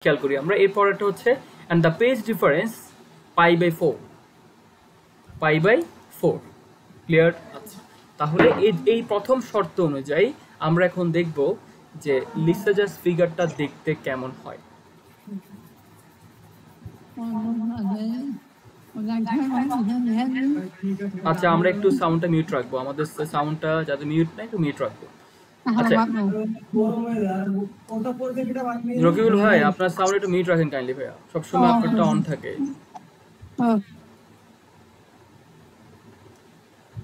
খেয়াল করি আমরা। এরপরটা হচ্ছে and the phase difference π/4 π/4 clear. আচ্ছা, তাহলে এই প্রথম শর্ত অনুযায়ী আমরা এখন দেখব যে লিসাজাস ফিগারটা দেখতে কেমন হয়। আচ্ছা, আমরা একটু সাউন্ডটা মিউট রাখবো, আমাদের সাউন্ডটা যাতে মিউট না একটু মিউট রাখবো। আচ্ছা রকিবুল ভাই, আপনার সাউন্ড একটু মিউট রাখেন কাইন্ডলি ভাইয়া, সবসময় আপনারটা অন থাকে।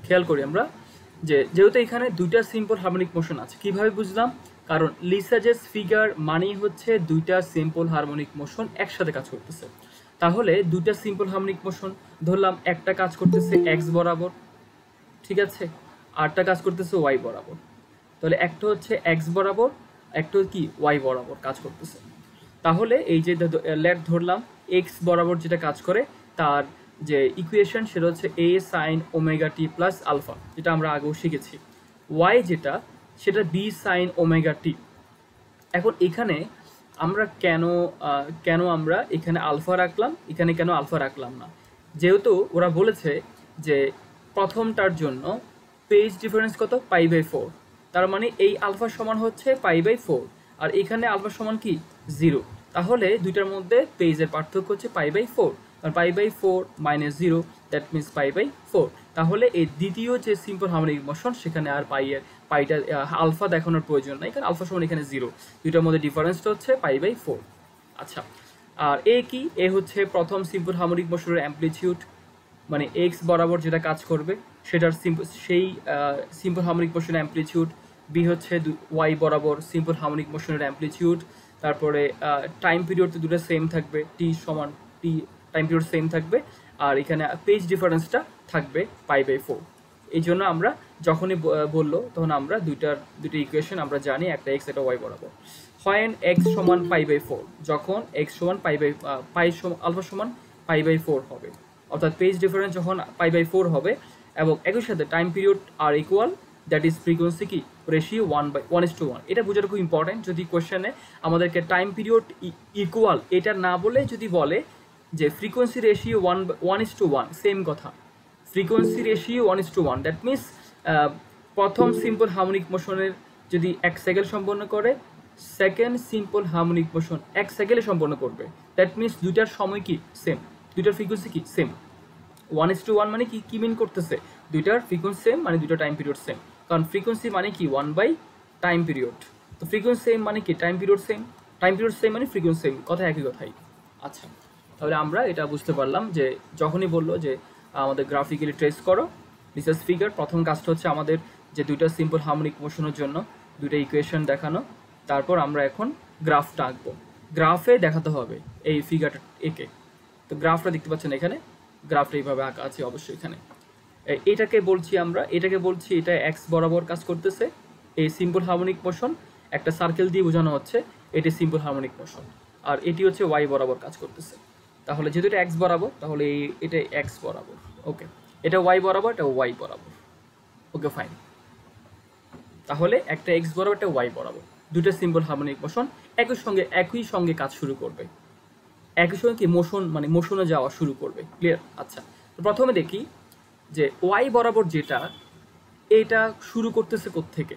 খেয়াল করি আমরা যে যেহেতু এখানে দুইটা সিম্পল হারমোনিক মোশন আছে, কিভাবে বুঝলাম? কারণ লিসাজাস ফিগার মানেই হচ্ছে দুইটা সিম্পল হারমোনিক মোশন একসাথে কাজ করতেছে। তাহলে দুইটা সিম্পল হারমোনিক মোশন ধরলাম, একটা কাজ করতেছে এক্স বরাবর, ঠিক আছে, আরটা কাজ করতেছে ওয়াই বরাবর। তাহলে একটা হচ্ছে এক্স বরাবর, একটা কি ওয়াই বরাবর কাজ করতেছে। তাহলে এই যে লেট ধরলাম এক্স বরাবর যেটা কাজ করে তার যে ইকুয়েশন সেটা হচ্ছে a sin omega t plus alpha, যেটা আমরা আগেও শিখেছি। ওয়াই যেটা সেটা b sin ওমেগা টি। এখন এখানে আমরা কেন আমরা এখানে আলফা রাখলাম, এখানে কেন আলফা রাখলাম না? যেহেতু ওরা বলেছে যে প্রথমটার জন্য পেজ ডিফারেন্স কত π/4, তার মানে এই আলফা সমান হচ্ছে π/4 আর এখানে আলফা সমান কি 0। তাহলে দুইটার মধ্যে পেজের পার্থক্য হচ্ছে π/4, আর π/4 - 0 দ্যাট মিনস π/4। তাহলে এই দ্বিতীয় যে সিম্পল হারমোনিক মোশন সেখানে আর পাইটা আলফা দেখানোর প্রয়োজন নাই, কারণ আলফা সমান এখানে 0, দুইটার মধ্যে ডিফারেন্সটা হচ্ছে π/4। আচ্ছা, আর এ কি? এ হচ্ছে প্রথম সিম্পল হারমোনিক মোশনের অ্যামপ্লিটিউড, মানে এক্স বরাবর যেটা কাজ করবে সেটার সেই সিম্পল হারমোনিক মোশনের অ্যামপ্লিটিউড। বি হচ্ছে ওয়াই বরাবর সিম্পল হারমোনিক মোশনের অ্যামপ্লিটিউড। তারপরে টাইম পিরিয়ড তো দুটো সেম থাকবে, টি সমান টি টাইম পিরিয়ড সেম থাকবে, আর এখানে পেজ ডিফারেন্সটা থাকবে π/4। এই জন্য আমরা যখনই বললো তখন আমরা দুইটা ইকুয়েশন আমরা জানি, একটা এক্স একটা ওয়াই বরাবর। হয় এক্স সমান π/4, যখন এক্স সমান আলফা সমান π/4 হবে, অর্থাৎ পেজ ডিফারেন্স যখন π/4 হবে, এবং একই সাথে টাইম পিরিয়ড আর ইকুয়াল, দ্যাট ইজ ফ্রিকোয়েন্সি কি রেশিও 1:1। এটা বোঝাটা খুব ইম্পর্টেন্ট। যদি কোয়েশ্চেনে আমাদেরকে টাইম পিরিয়ড ইকুয়াল এটা না বলে যদি বলে যে ফ্রিকোয়েন্সি রেশিও 1:1, সেম কথা, ফ্রিকোয়েন্সি রেশিও 1:1, দ্যাট মিনস প্রথম সিম্পল হারমোনিক মোশনের যদি 1 সাইকেল সম্পন্ন করে, সেকেন্ড সিম্পল হারমোনিক মোশন 1 সাইকেলে সম্পন্ন করবে, দ্যাট মিনস দুইটার সময় কি সেম, দুইটার ফ্রিকোয়েন্সি কি সেম। 1:1 মানে কি মিন করতেছে? দুইটার ফ্রিকোয়েন্সি সেম মানে দুইটা টাইম পিরিয়ড সেম, কারণ ফ্রিকোয়েন্সি মানে কি 1/টাইম পিরিয়ড। তো ফ্রিকোয়েন্সি সেম মানে কি time period same, time period same মানে ফ্রিকোয়েন্সি সেম, কথা একই কথাই। আচ্ছা, তাহলে আমরা এটা বুঝতে পারলাম যে যখনই বললো যে আমাদের গ্রাফিক্যালি ট্রেস করো লিসাস ফিগার, প্রথম কাজটা হচ্ছে আমাদের যে দুইটা সিম্পল হারমোনিক মোশনের জন্য দুইটা ইকুয়েশন দেখানো, তারপর আমরা এখন গ্রাফটা আঁকবো, গ্রাফে দেখাতে হবে এই ফিগারটা একে। তো গ্রাফটা দেখতে পাচ্ছেন এখানে, গ্রাফটা এইভাবে আঁকা আছে অবশ্যই। এখানে এটাকে বলছি এটা এক্স বরাবর কাজ করতেছে, এই সিম্পল হারমোনিক মোশন একটা সার্কেল দিয়ে বোঝানো হচ্ছে, এটি সিম্পল হারমোনিক মোশন, আর এটি হচ্ছে ওয়াই বরাবর কাজ করতেছে। তাহলে যেহেতু এটা এক্স বরাবর, তাহলে এটা এক্স বরাবর, ওকে, এটা ওয়াই বরাবর, এটা ওয়াই বরাবর, ওকে ফাইন। তাহলে একটা এক্স বরাবর, একটা ওয়াই বরাবর, দুটো সিম্পল হারমোনিক মোশন একই সঙ্গে কাজ শুরু করবে, একই সঙ্গে কি মোশন মানে মোশনে যাওয়া শুরু করবে, ক্লিয়ার। আচ্ছা, তো প্রথমে দেখি যে ওয়াই বরাবর যেটা, এটা শুরু করতেছে কোত্থেকে,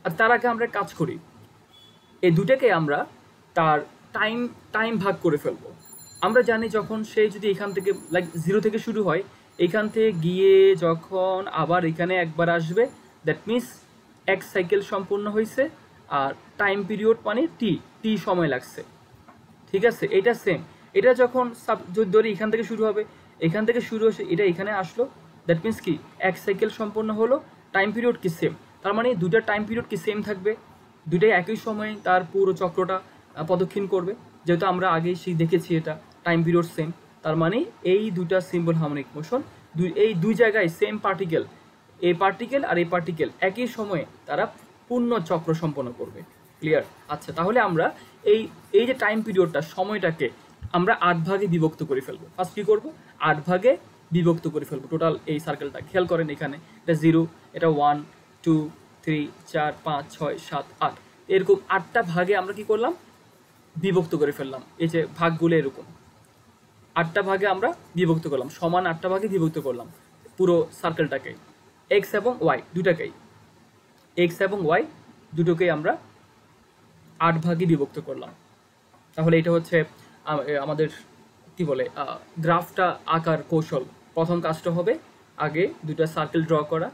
আর তার আগে আমরা কাজ করি এই দুটাকে আমরা তার টাইম ভাগ করে ফেলবো। আমরা জানি যখন সে যদি এখান থেকে লাইক 0 থেকে শুরু হয়, এখান থেকে গিয়ে যখন আবার এখানে একবার আসবে, দ্যাট মিনস 1 সাইকেল সম্পূর্ণ হয়েছে, আর টাইম পিরিয়ড মানে টি সময় লাগছে, ঠিক আছে। এটা সেম, এটা যখন ধরি এখান থেকে শুরু হবে, এখান থেকে শুরু হয়েছে, এটা এখানে আসলো, দ্যাট মিনস কি 1 সাইকেল সম্পন্ন হলো, টাইম পিরিয়ড কি সেম, তার মানে দুইটা টাইম পিরিয়ড কি সেম থাকবে, দুইটাই একই সময়ে তার পুরো চক্রটা প্রদক্ষিণ করবে। যেহেতু আমরা আগেই দেখেছি এটা টাইম পিরিয়ড সেম, তার মানে এই দুইটা সিম্পল হারমোনিক মোশন এই দুই জায়গায় সেম পার্টিকেল, এই পার্টিকেল আর এই পার্টিকেল একই সময়ে তারা পূর্ণ চক্র সম্পন্ন করবে, ক্লিয়ার। আচ্ছা, তাহলে আমরা এই যে টাইম পিরিয়ডটা, সময়টাকে আমরা 8 ভাগে বিভক্ত করে ফেলবো। ফার্স্ট কি করবো, 8 ভাগে বিভক্ত করে ফেলবো টোটাল এই সার্কেলটা। খেয়াল করেন এখানে এটা 0, এটা 1, 2, 3, 4, 5, 6, 7, 8, এরকম 8টা ভাগে আমরা কি করলাম বিভক্ত করে ফেললাম, এই যে ভাগগুলো এরকম 8টা ভাগে আমরা বিভক্ত করলাম, সমান 8টা ভাগে বিভক্ত করলাম পুরো সার্কেলটাকে, এক্স এবং ওয়াই দুটাকেই, এক্স এবং ওয়াই দুটোকেই আমরা 8 ভাগে বিভক্ত করলাম। তাহলে এটা হচ্ছে আমাদের কি বলে গ্রাফটা আঁকার কৌশল। প্রথম কাজটা হবে আগে দুটা সার্কেল ড্র করা,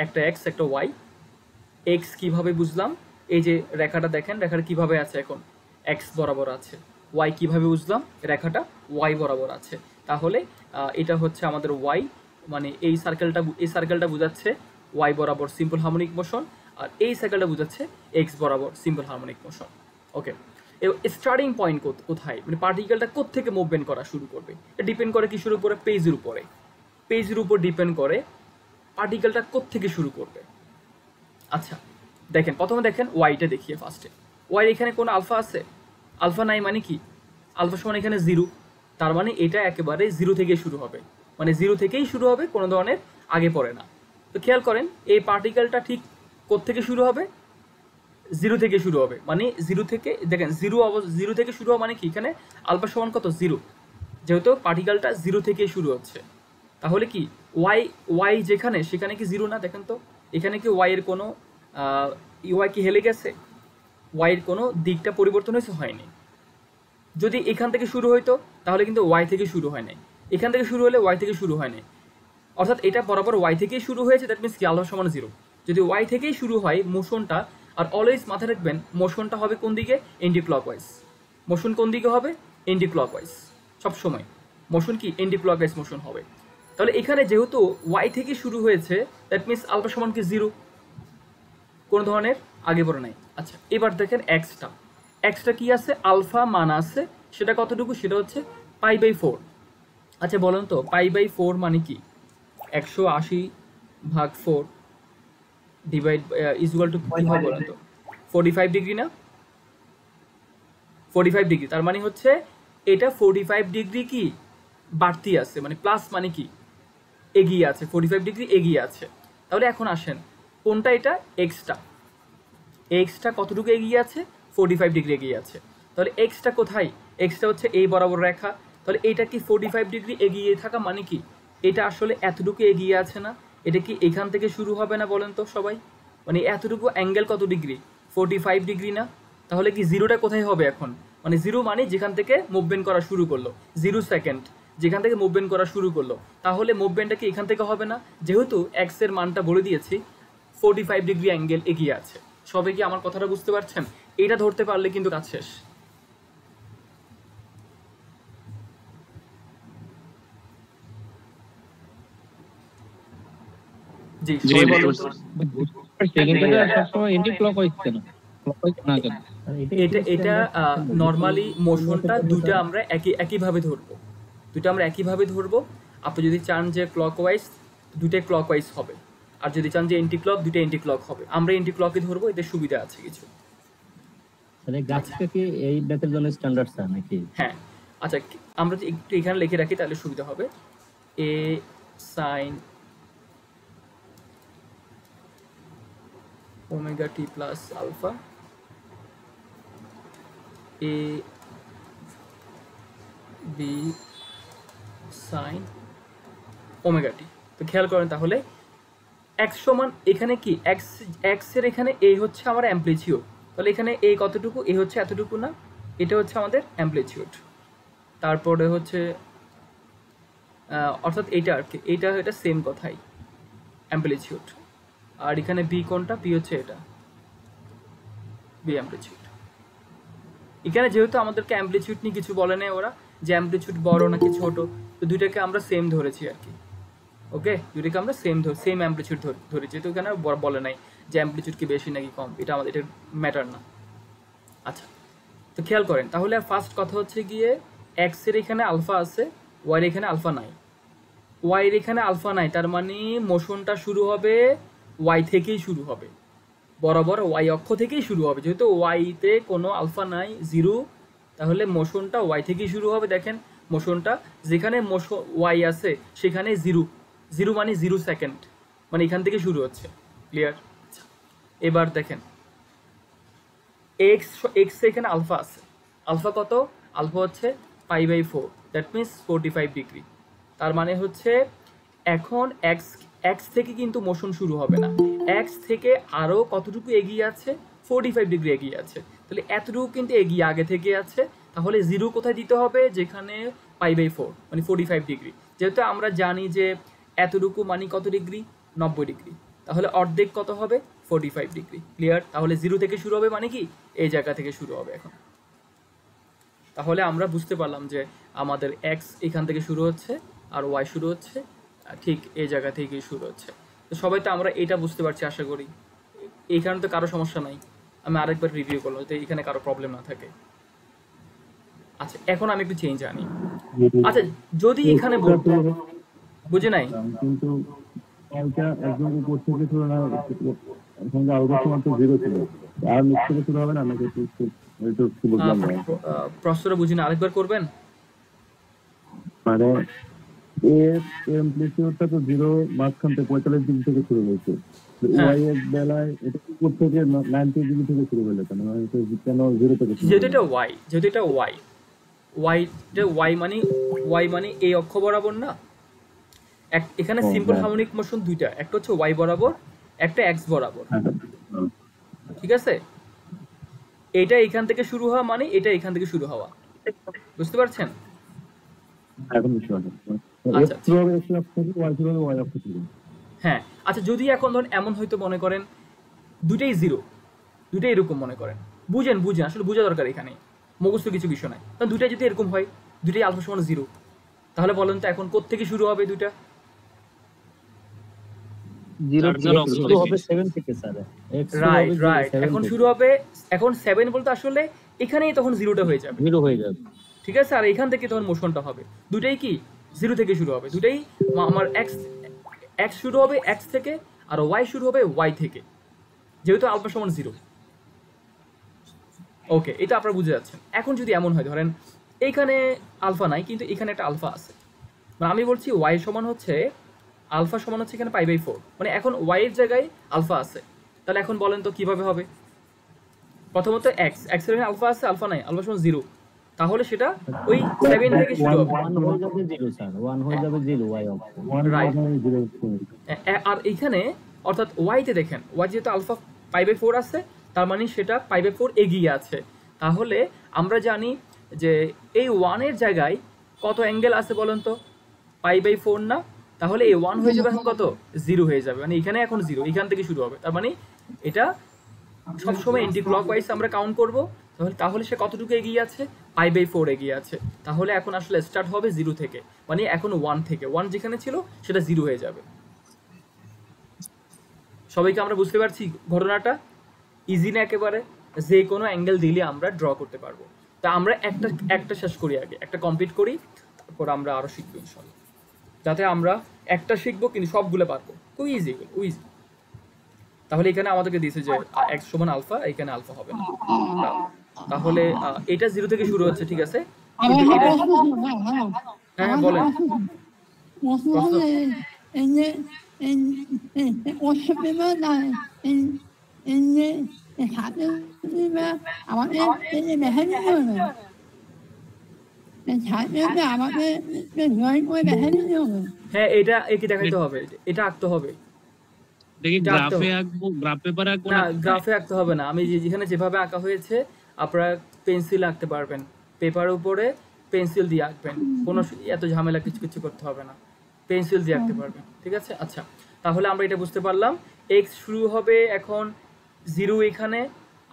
একটা এক্স একটা ওয়াই। এক্স কিভাবে বুঝলাম, এই যে রেখাটা দেখেন, রেখাটা কিভাবে আছে এখন এক্স বরাবর আছে। ওয়াই কিভাবে বুঝলাম, রেখাটা ওয়াই বরাবর আছে। তাহলে এটা হচ্ছে আমাদের ওয়াই, মানে এই সার্কেলটা বোঝাচ্ছে ওয়াই বরাবর সিম্পল হারমোনিক মোশন, আর এই সার্কেলটা বোঝাচ্ছে এক্স বরাবর সিম্পল হারমোনিক মোশন। ওকে, স্টার্টিং পয়েন্ট কোথায়, মানে পার্টিকেলটা কোত্থেকে মুভমেন্ট করা শুরু করবে, এটা ডিপেন্ড করে কিসের উপরে, পেজের উপরে। পেজের উপর ডিপেন্ড করে পার্টিকেলটা কোত্থেকে শুরু করবে। আচ্ছা দেখেন, প্রথমে দেখেন ওয়াইটা দেখিয়ে ফার্স্টে। ওয়াই এখানে কোনো আলফা আছে? আলফা নাই, মানে কি আলফা সমান এখানে 0, তার মানে এটা একেবারে 0 থেকে শুরু হবে, মানে 0 থেকেই শুরু হবে, কোনো ধরনের আগে পড়ে না। তো খেয়াল করেন এই পার্টিকেলটা ঠিক কোত্থেকে শুরু হবে, 0 থেকে শুরু হবে, মানে 0 থেকে দেখেন 0 থেকে শুরু হওয়া মানে কি, এখানে আলফা সমান কত 0, যেহেতু পার্টিকেলটা 0 থেকে শুরু হচ্ছে। তাহলে কি ওয়াই যেখানে সেখানে কি 0 না? দেখেন তো এখানে কি ওয়াই এর কোনো ওয়াই কি হেলে গেছে? ওয়াই এর কোনো দিকটা পরিবর্তন হয়েছে? হয়নি। যদি এখান থেকে শুরু হইতো তাহলে কিন্তু ওয়াই থেকে শুরু হয় নাই, এখান থেকে শুরু হলে ওয়াই থেকে শুরু হয় নাই, অর্থাৎ এটা বরাবর ওয়াই থেকেই শুরু হয়েছে, দ্যাট মিনস কি আলফা সমান 0। যদি ওয়াই থেকেই শুরু হয় মোশনটা, আর অলওয়েজ মাথায় রাখবেন মোশনটা হবে কোন দিকে, এন্টি ক্লকওয়াইজ। মোশন কোন দিকে হবে, এন্টি ক্লকওয়াইজ, সবসময় মোশন কি এন্টি ক্লকওয়াইজ মোশন হবে। তাহলে এখানে যেহেতু ওয়াই থেকে শুরু হয়েছে, দ্যাট মিনস আলফা সমান কি 0, কোনো ধরনের আগে পড়ে নাই। আচ্ছা এবার দেখেন এক্সটা কি আছে, আলফা মান আছে, সেটা কতটুকু, সেটা হচ্ছে π/4। আচ্ছা বলেন তো π/4 মানে কি, 180/4 ডিভাইড ইকুয়াল টু কি হয় বলেন তো, 45 ডিগ্রি না? 45 ডিগ্রি, তার মানে হচ্ছে এটা 45 ডিগ্রি কি বাড়তি আছে, মানে প্লাস মানে কি এগিয়ে আছে, 45 ডিগ্রি এগিয়ে আছে। তাহলে এখন আসেন কোনটা, এটা এক্সটা কতটুকু এগিয়ে আছে, 45 ডিগ্রি এগিয়ে আছে। তাহলে এক্সটা কোথায়, এক্সটা হচ্ছে এই বরাবর রেখা, তাহলে এটা কি 45 ডিগ্রি এগিয়ে থাকা মানে কি, এটা আসলে এতটুকু এগিয়ে আছে না? এটা কি এখান থেকে শুরু হবে না বলেন তো সবাই, মানে এতটুকু অ্যাঙ্গেল কত ডিগ্রি, 45 ডিগ্রি না? তাহলে কি জিরোটা কোথায় হবে এখন, মানে 0 মানে যেখান থেকে মুভমেন্ট করা শুরু করলো, 0 সেকেন্ড যেখান থেকে মুভমেন্ট করা শুরু করলো, তাহলে মুভমেন্টটা কি এখান থেকে হবে না? যেহেতু এক্স এর মানটা বলে দিয়েছি 45 ডিগ্রি অ্যাঙ্গেল এগিয়ে আছে। সবাই কি আমার কথাটা বুঝতে পারছেন? এটা ধরতে পারলে কিন্তু কাজ শেষ। জি সবাই বলুন তো, এটা নর্মালি মোশনটা দুইটা আমরা একইভাবে ধরবো। আপনি যদি চান যে ক্লকওয়াইজ, দুইটা ক্লকওয়াইজ হবে, আর যদি চান যে এন্টি ক্লক, দুইটা এন্টি ক্লক হবে। আমরা এন্টি ক্লকই ধরবো, এতে সুবিধা আছে কিছু। তাহলে গ্রাফিক্সটা কি এই ম্যাথের জন্য স্ট্যান্ডার্ড স্যার নাকি? হ্যাঁ আচ্ছা, আমরা একটু এখানে লিখে রাখি তাহলে সুবিধা হবে। এ sine omega t plus alpha, A B sine omega t. তো খেয়াল করেন তাহলে এক্স সমান এখানে কি, এক্স এর এখানে এ হচ্ছে আমার অ্যাম্প্লিটিউড, তাহলে এখানে এ কতটুকু, এ হচ্ছে এতটুকু না, এটা হচ্ছে আমাদের অ্যাম্প্লিটিউড। তারপরে হচ্ছে অর্থাৎ এটা আর কি, এটা সেম কথাই অ্যাম্প্লিটিউড। আর এখানে বি কোনটা, বি হচ্ছে এটা, বি অ্যাম্প্লিটিউড। এখানে যেহেতু আমাদেরকে অ্যাম্প্লিটিউড নিয়ে কিছু বলে নেই ওরা, যে অ্যাম্প্লিটিউড বড় নাকি ছোট, তো দুইটাকে আমরা সেম ধরেছি আর কি। ওকে, দুইটাকে আমরা সেম অ্যাম্প্লিটিউড ধরেছি, তো এখানে বলে নাই যে অ্যাম্প্লিটিউড কি বেশি নাকি কম, এটা আমাদের এটা ম্যাটার না। আচ্ছা তো খেয়াল করেন তাহলে ফার্স্ট কথা হচ্ছে গিয়ে এক্স এর এখানে আলফা আছে, ওয়াই এর এখানে আলফা নাই। ওয়াই এর এখানে আলফা নাই, তার মানে মোশনটা শুরু হবে ওয়াই থেকেই শুরু হবে, বরাবর ওয়াই অক্ষ থেকেই শুরু হবে। যেহেতু ওয়াইতে কোনো আলফা নাই, 0, তাহলে মোশনটা ওয়াই থেকেই শুরু হবে। দেখেন মোশনটা যেখানে ওয়াই আছে সেখানে 0 মানে 0 সেকেন্ড, মানে এখান থেকে শুরু হচ্ছে। ক্লিয়ার? এবার দেখেন এক্স এখানে আলফা আছে, আলফা কত? আলফা হচ্ছে π/4, দ্যাট মিনস 45 ডিগ্রি। তার মানে হচ্ছে এখন এক্স থেকে কিন্তু মোশন শুরু হবে না, এক্স থেকে আরও কতটুকু এগিয়ে আছে? 45 ডিগ্রি এগিয়ে আছে। তাহলে এতটুকু কিন্তু এগিয়ে আগে থেকে আছে। তাহলে জিরো কোথায় দিতে হবে? যেখানে π/4 মানে 45 ডিগ্রি। যেহেতু আমরা জানি যে এতটুকু মানে কত ডিগ্রি? 90 ডিগ্রি। তাহলে অর্ধেক কত হবে? 45 ডিগ্রি। ক্লিয়ার? তাহলে জিরো থেকে শুরু হবে মানে কি এই জায়গা থেকে শুরু হবে এখন। তাহলে আমরা বুঝতে পারলাম যে আমাদের এক্স এখান থেকে শুরু হচ্ছে আর ওয়াই শুরু হচ্ছে ঠিক এই জায়গা থেকেই শুরু হচ্ছে। তো সবাই তো আমরা এটা বুঝতে পারছি আশা করি। এইখানে তো কারো সমস্যা নাই। আমি আরেকবার রিভিউ করলাম যাতে এখানে কারো প্রবলেম না থাকে। আচ্ছা, এখন আমি একটু চেঞ্জ আনি। আচ্ছা, যদি এখানে বুঝে নাই কিন্তু এটা একদম উপর থেকে শুরু না, এখন আলফা সমান তো 0 ছিল, আর নিচ থেকে শুরু হবে না নাকি? একটু বুঝলাম না, প্রশ্নটা বুঝি না, আরেকবার করবেন? মানে এর এমপ্লিটিউডটা তো 0 মাঝখান থেকে 45 ডিগ্রি থেকে শুরু হয়েছে, ওয়াই এর বেলায় এটা উপর থেকে 90 ডিগ্রি থেকে শুরু হলো কেন? মানে কেন 0 থেকে শুরু? যেহেতু এটা ওয়াই মানে এই অক্ষ বরাবর না। এখানে সিম্পল হারমোনিক মোশন দুইটা, একটা হচ্ছে ওয়াই বরাবর, একটা এক্স বরাবর। ঠিক আছে? এটা এখান থেকে শুরু হওয়া মানে এটা এখান থেকে শুরু হওয়া, বুঝতে পারছেন? এখন বুঝতে পারছি। এক্স কিভাবে এক্স অক্ষ থেকে, ওয়াই কিভাবে ওয়াই অক্ষ থেকে? হ্যাঁ, আচ্ছা, যদি এখন ধরুন এমন হয়তো মনে করেন দুইটাই জিরো, দুইটাই এরকম মনে করেন, বুঝেন আসলে বোঝা দরকার এখানে, মুখস্থ কিছু বিষয় নাই। কারণ দুইটাই যদি এরকম হয়, দুইটাই আলফা সমান 0, তাহলে বলেন তো এখন কোত্থেকে শুরু হবে দুইটা? 0 থেকে শুরু হবে 7 থেকে স্যার। রাইট। এখন শুরু হবে, এখন 7 বলতে আসলে এখানেই তখন 0টা হয়ে যাবে। 0 হয়ে যাবে, ঠিক আছে? আর এখান থেকে তখন মোশনটা হবে, দুটাই কি 0 থেকে শুরু হবে, দুটাই আমার এক্স শুরু হবে এক্স থেকে, আর ওয়াই শুরু হবে ওয়াই থেকে, যেহেতু আলফা সমান 0। ওকে, এটা আপনারা বুঝে যাচ্ছেন। এখন যদি এমন হয় ধরেন এইখানে আলফা নাই কিন্তু এখানে একটা আলফা আছে, মানে আমি বলছি ওয়াই সমান হচ্ছে আলফা সমান হচ্ছে এখানে π/4, মানে এখন ওয়াই এর জায়গায় আলফা আছে। তাহলে এখন বলেন তো কিভাবে হবে? প্রথমত এক্স এর আলফা আছে, আলফা নাই, আলফা সমান 0, তাহলে সেটা ওই 7 থেকে শুরু হবে। 1 হয়ে যাবে 0 স্যার, 1 হয়ে যাবে 0 ওয়াই অক্ষ। রাইট। আর এইখানে অর্থাৎ ওয়াইতে দেখেন, ওয়াই যেহেতু আলফা π/4 আছে, তার মানে সেটা π/4 এগিয়ে আছে। তাহলে আমরা জানি যে এই 1 এর জায়গায় কত অ্যাঙ্গেল আছে বলেন তো? π/4 না? তাহলে এই 1 হয়ে যাবে এখন কত? 0 হয়ে যাবে, মানে এখানে এখন 0, এখান থেকে শুরু হবে। তার মানে এটা সবসময় এন্টি ক্লকওয়াইজ আমরা কাউন্ট করব। তাহলে সে কতটুকু এগিয়ে আছে? π/4 এগিয়ে আছে। তাহলে এখন আসলে স্টার্ট হবে 0 থেকে, মানে এখন 1 থেকে, 1 যেখানে ছিল সেটা 0 হয়ে যাবে। সবাইকে আমরা বুঝতে পারছি ঘটনাটা? ইজি না একেবারে? যে কোনো অ্যাঙ্গেল দিলে আমরা ড্র করতে পারবো। তা আমরা একটা শেষ করি, আগে একটা কমপ্লিট করি, তারপর আমরা আরো শিখবো ইনশাআল্লাহ, যাতে আমরা একটা শিখবো কিন্তু সবগুলো পারবো। খুব ইজি, ইজি। তাহলে এখানে আমাদেরকে দিয়েছে যে এক্স সমান আলফা, এখানে আলফা হবে না। তাহলে এটা 0 থেকে শুরু হচ্ছে, ঠিক আছে? হ্যাঁ বলেন। হ্যাঁ, এটা একে দেখাইতে হবে, এটা আঁকতে হবে। না, গ্রাফে আঁকতে হবে না। আমি যেখানে যেভাবে আঁকা হয়েছে আপনারা পেন্সিল আঁকতে পারবেন, পেপার উপরে পেন্সিল দিয়ে আঁকবেন, কোনো এত ঝামেলা কিছু করতে হবে না, পেন্সিল দিয়ে আঁকতে পারবেন। ঠিক আছে? আচ্ছা, তাহলে আমরা এটা বুঝতে পারলাম, এক্স শুরু হবে এখন 0 এখানে,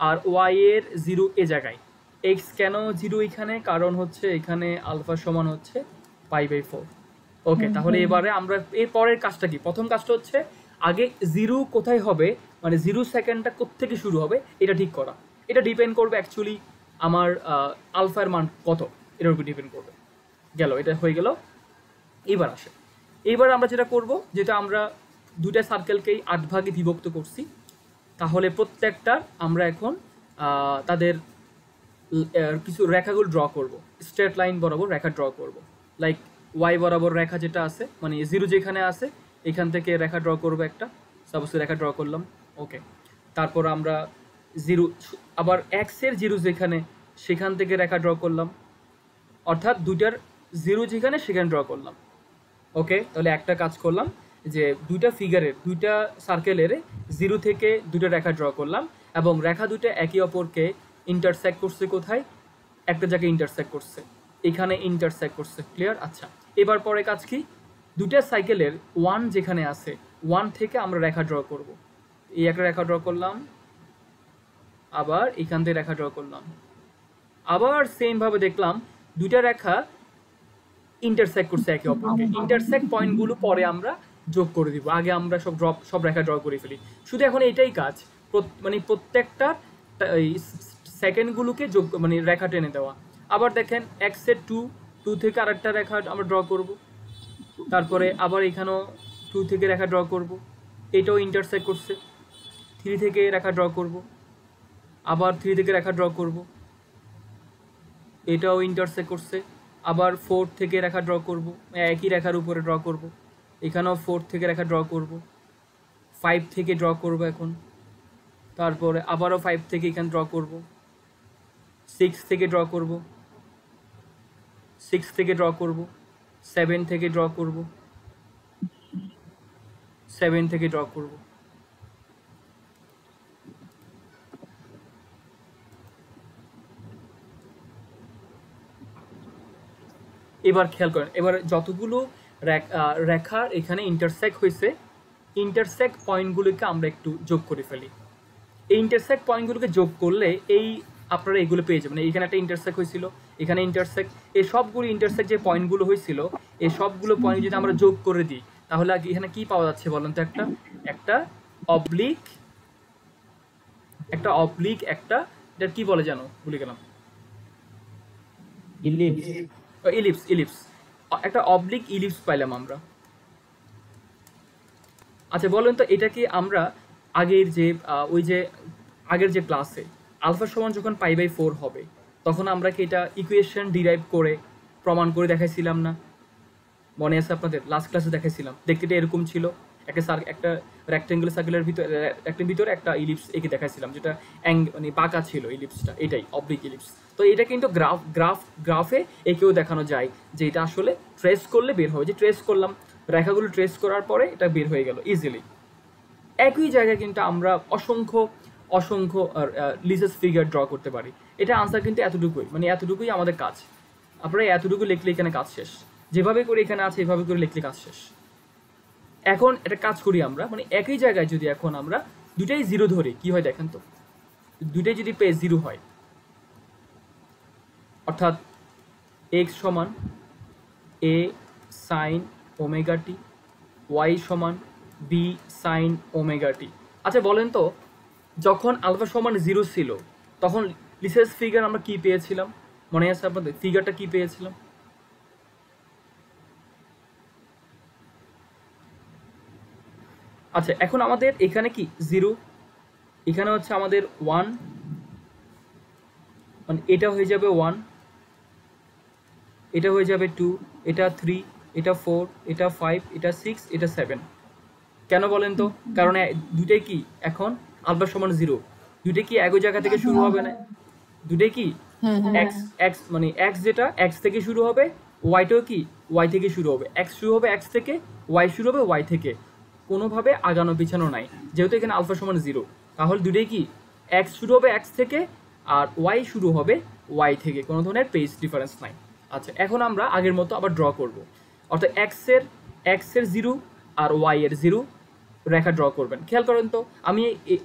আর ওয়াই এর 0 এ জায়গায়। এক্স কেন 0 এখানে? কারণ হচ্ছে এখানে আলফা সমান হচ্ছে π/4। ওকে, তাহলে এবারে আমরা এর পরের কাজটা কি? প্রথম কাজটা হচ্ছে আগে 0 কোথায় হবে, মানে 0 সেকেন্ডটা কোত্থেকে শুরু হবে এটা ঠিক করা। এটা ডিপেন্ড করবে অ্যাকচুয়ালি আমার আলফার মান কত, এটার উপর ডিপেন্ড করবে। গেল, এটা হয়ে গেল। এইবার আমরা যেটা করব, যেটা আমরা দুইটা সার্কেলকেই 8 ভাগে বিভক্ত করছি, তাহলে প্রত্যেকটা আমরা এখন তাদের কিছু রেখাগুলো ড্র করব, স্ট্রেট লাইন বরাবর রেখা ড্র করব। লাইক ওয়াই বরাবর রেখা যেটা আছে, মানে 0 যেখানে আছে এখান থেকে রেখা ড্র করবো একটা, সাপোজ রেখা ড্র করলাম। ওকে, তারপর আমরা 0 আবার এক্স এর 0 যেখানে সেখান থেকে রেখা ড্র করলাম, অর্থাৎ দুইটার জিরো যেখানে সেখানে ড্র করলাম। ওকে, তাহলে একটা কাজ করলাম যে দুইটা ফিগারের, দুইটা সার্কেলের জিরো থেকে দুটো রেখা ড্র করলাম এবং রেখা দুটো একে অপরকে ইন্টারসেক্ট করছে কোথায়, একটা জায়গায় ইন্টারসেক্ট করছে, এখানে ইন্টারসেক্ট করছে। ক্লিয়ার? আচ্ছা, এবার পরে কাজ কি, দুইটা সাইকেলের ওয়ান যেখানে আছে ওয়ান থেকে আমরা রেখা ড্র করব। এই একটা রেখা ড্র করলাম, আবার এখান থেকে রেখা ড্র করলাম, আবার সেম ভাবে দেখলাম দুইটা রেখা ইন্টারসেক্ট করছে একে অপরকে। ইন্টারসেক্ট পয়েন্টগুলো পরে আমরা যোগ করে দিব, আগে আমরা সব রেখা ড্র করে ফেলি। শুধু এখন এটাই কাজ, মানে প্রত্যেকটা সেকেন্ডগুলোকে যোগ মানে রেখা টেনে দেওয়া। আবার দেখেন এক্সের টু থেকে আরেকটা রেখা আমরা ড্র করব, তারপরে আবার এখানেও 2 থেকে রেখা ড্র করব, এটাও ইন্টারসেক্ট করছে, 3 থেকে রেখা ড্র করব, আবার 3 থেকে রেখা ড্র করব, এটাও ইন্টারসেক্ট করছে, আবার 4 থেকে রেখা ড্র করব, একই রেখার উপরে ড্র করব, এখানেও 4 থেকে রেখা ড্র করব, 5 থেকে ড্র করব এখন, তারপরে আবারও 5 থেকে এখানে ড্র করব, 6 থেকে ড্র করব, 6 থেকে ড্র করব, 7 থেকে ড্র করব, 7 থেকে ড্র করব। এবার খেয়াল করেন, এবার যতগুলো রেখা এখানে ইন্টারসেক্ট হয়েছে, ইন্টারসেক্ট পয়েন্টগুলোকে আমরা একটু যোগ করে ফেলি। এই ইন্টারসেক্ট পয়েন্টগুলোকে যোগ করলে এই আপনারা এগুলো পেয়ে যাবেন। এখানে একটা ইন্টারসেক্ট হয়েছিল, এখানে ইন্টারসেক্ট, এই সবগুলো ইন্টারসেক্ট যে পয়েন্টগুলো হয়েছিল এই সবগুলো পয়েন্ট যদি আমরা যোগ করে দিই তাহলে এখানে কি পাওয়া যাচ্ছে বলেন তো? একটা অবলিক, একটা এটা কি বলে জানো, ভুলে গেলাম, ইলিপস, একটা অবলিক ইলিপস পাইলাম আমরা। আচ্ছা বলেন তো, এটা কি আমরা আগের যে ক্লাসে আলফা সমান যখন π/4 হবে তখন আমরা কি এটা ইকুয়েশন ডিরাইভ করে প্রমাণ করে দেখাইছিলাম না? মনে আছে আপনাদের? লাস্ট ক্লাসে দেখাইছিলাম। দেখতে এটা এরকম ছিল, একটা রেক্টেঙ্গুলার সার্কেলের ভিতরে একটা ইলিপস এঁকে দেখাইছিলাম, যেটা মানে বাঁকা ছিল ইলিপসটা, এটাই অবলিক ইলিপস। তো এটা কিন্তু গ্রাফে এঁকেও দেখানো যায় যে এটা আসলে ট্রেস করলে বের হবে, যে ট্রেস করলাম, রেখাগুলো ট্রেস করার পরে এটা বের হয়ে গেল ইজিলি। একই জায়গায় কিন্তু আমরা অসংখ্য লিসাস ফিগার ড্র করতে পারি। এটা আনসার কিন্তু এতটুকুই, মানে এতটুকুই আমাদের কাজ। আপনারা এতটুকু লিখলে এখানে কাজ শেষ, যেভাবে করে এখানে আছে এভাবে করে লিখলে কাজ শেষ। এখন একটা কাজ করি আমরা, মানে একই জায়গায় যদি এখন আমরা দুটাই জিরো ধরি কি হয় দেখেন তো, দুটাই যদি পেয়ে জিরো হয়, অর্থাৎ x সমান a sin omega T, y সমান b sin ওমেগা টি। আচ্ছা বলেন তো, যখন আলফা সমান 0 ছিল তখন লিসাস ফিগার আমরা কি পেয়েছিলাম? মনে আছে আপনাদের ফিগারটা কি পেয়েছিলাম? আচ্ছা এখন আমাদের এখানে কি 0, এখানে হচ্ছে আমাদের 1, মানে এটা হয়ে যাবে 1, এটা হয়ে যাবে 2, এটা 3, এটা 4, এটা 5, এটা 6, এটা 7। কেন বলেন তো? কারণ দুটাই কি এখন আলফা সমান 0, দুটাই কি একই জায়গা থেকে শুরু হবে না? দুটাই কি x মানে x যেটা x থেকে শুরু হবে, yটাও কি y থেকে শুরু হবে, x শুরু হবে x থেকে, y শুরু হবে y থেকে, কোনোভাবে আগানো পিছানো নাই। যেহেতু এখানে আলফা সমান 0, তাহলে দুটোই কি x শুরু হবে x থেকে আর y শুরু হবে y থেকে, কোনো ধরনের পেজ ডিফারেন্স নাই। আচ্ছা এখন আমরা আগের মতো আবার ড্র করব, অর্থাৎ x এর 0 আর y এর 0 রেখা ড্র করবেন। খেয়াল করেন তো, আমি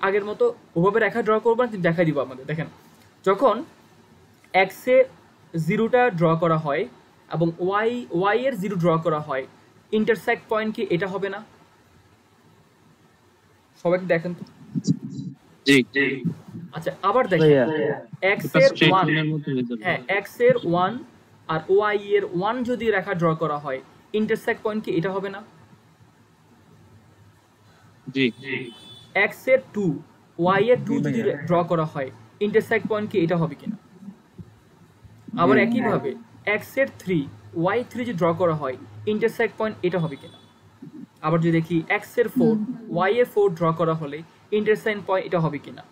আগের মতো ওভাবে রেখা ড্র করবো না, কিন্তু দেখাই দিব আমাদের। দেখেন যখন x এর 0টা ড্র করা হয় এবং y এর 0 ড্র করা হয়, ইন্টারসেক্ট পয়েন্ট কি এটা হবে না? সবাই দেখেন তো। আচ্ছা আবার দেখেন x এর 1, হ্যাঁ x এর 1 আর y এর 1 যদি রেখা ড্র করা হয়, ইন্টারসেক্ট পয়েন্ট কি এটা হবে না? জি x এর 2, y এর 2 যদি ড্র করা হয়, ইন্টারসেক্ট পয়েন্ট কি এটা হবে কিনা? আবার একই ভাবে x এর 3, y 3 যদি ড্র করা হয়, ইন্টারসেক্ট পয়েন্ট এটা হবে কিনা? আবার যদি দেখি x এর 4, y এর 4 ড্র করা হলে ইন্টারসেক্ট পয়েন্ট এটা হবে কিনা?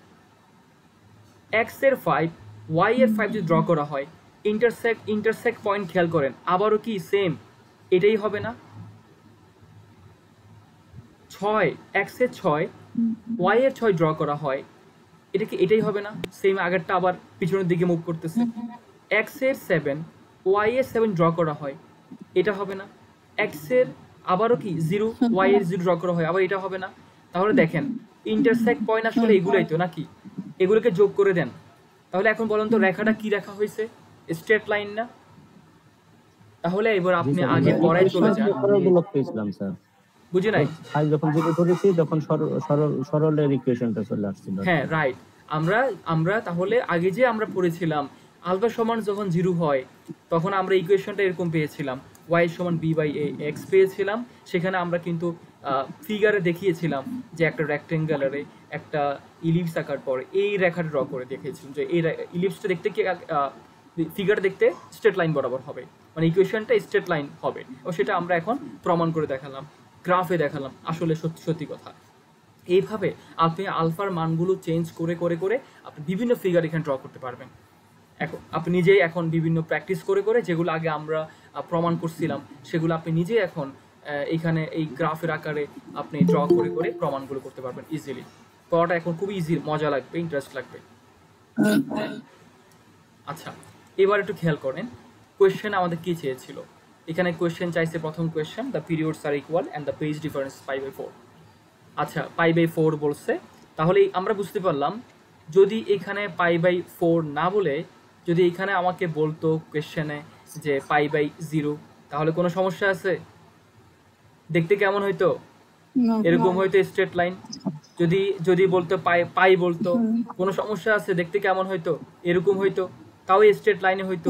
x এর 5, ওয়াই এর 5 যদি ড্র করা হয়, ইন্টারসেক্ট পয়েন্ট খেয়াল করেন, আবারও কি সেম এটাই হবে না? 6 x এর 6 y এর 6 ড্র করা হয়, এটা কি এটাই হবে না? সেম আগেরটা আবার পিছনের দিকে মুভ করতেছে। x এর 7 y এর 7 ড্র করা হয়, এটা হবে না? x এর আবারও কি 0 y এর 0 ড্র করা হয়, আবার এটা হবে না? তাহলে দেখেন ইন্টারসেক্ট পয়েন্ট আসলে এগুলাই তো নাকি? এগুলোকে যোগ করে দেন। তাহলে এখন বলেন তো রেখাটা কি রেখা হয়েছে? স্ট্রেট লাইন না? তাহলে এবার আপনি আগে পড়ায় চলে যান। পেয়েছিলাম স্যার, বুঝি নাই? আজ যখন যেটা ধরেছি তখন সরলের ইকুয়েশনটা চলে আসছিল। হ্যাঁ রাইট। আমরা তাহলে আগে যে আমরা পড়েছিলাম আলফা সমান যখন 0 হয় তখন আমরা ইকুয়েশনটা এরকম পেয়েছিলাম, y সমান b বাই a x পেয়েছিলাম। সেখানে আমরা কিন্তু ফিগারে দেখিয়েছিলাম যে একটা রেক্টেঙ্গেলারে একটা ইলিপস আকার পরে এই রেখাটা ড্র করে দেখিয়েছিলাম যে এই ইলিপসটা দেখতে কি ফিগার দেখতে স্ট্রেট লাইন বরাবর হবে, মানে ইকুয়েশনটা স্ট্রেট লাইন হবে। ও সেটা আমরা এখন প্রমাণ করে দেখালাম, গ্রাফে দেখালাম, আসলে সত্যি সত্যি কথা। এইভাবে আপনি আলফার মানগুলো চেঞ্জ করে করে করে আপনি বিভিন্ন ফিগার এখানে ড্র করতে পারবেন। এখন আপনি নিজেই এখন বিভিন্ন প্র্যাকটিস করে করে যেগুলো আগে আমরা প্রমাণ করছিলাম সেগুলো আপনি নিজেই এখন এখানে এই গ্রাফের আকারে আপনি ড্র করে করে প্রমাণগুলো করতে পারবেন ইজিলি। পড়াটা এখন খুব ইজি, মজা লাগবে, ইন্টারেস্ট লাগবে। আচ্ছা, এবার একটু খেয়াল করেন কোয়েশ্চেন আমাদের কি চেয়েছিল। এখানে কোয়েশ্চেন চাইছে, প্রথম question, the periods are equal and the phase difference π/4। আচ্ছা, π/4 বলছে, তাহলে আমরা বুঝতে পারলাম যদি এখানে π/4 না বলে যদি এখানে আমাকে বলতো কোয়েশ্চেনে যে π/0, তাহলে কোনো সমস্যা আছে? দেখতে কেমন হইতো? এরকম হইতো স্ট্রেট লাইন। যদি বলতো পাই বলতো, কোনো সমস্যা আছে? দেখতে কেমন হইতো? এরকম হইতো, তাও স্ট্রেট লাইনে হইতো।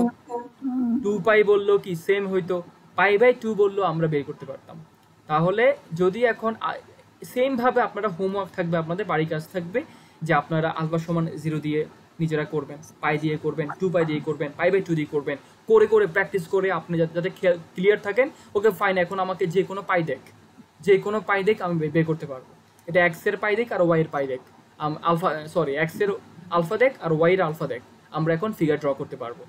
2π বললো কি সেম হইতো, π/2 বললো আমরা বের করতে পারতাম। তাহলে যদি এখন সেম ভাবে আপনারা হোমওয়ার্ক থাকবে, আপনাদের বাড়ির কাজ থাকবে যে আপনারা আলফা সমান 0 দিয়ে নিজেরা করবেন, পাই দিয়ে করবেন, 2π দিয়ে করবেন, π/2 দিয়ে করবেন, করে করে প্র্যাকটিস করে আপনি যাতে ক্লিয়ার থাকেন। ওকে ফাইন, এখন আমাকে যে কোনো পাই দেখ আমি বের করতে পারবো। এটা এক্স এর পাই দেখ আর ওয়াই এর পাই দেখ, এক্স এর আলফা দেখ আর ওয়াই এর আলফা দেখ, আমরা এখন ফিগার ড্র করতে পারবো।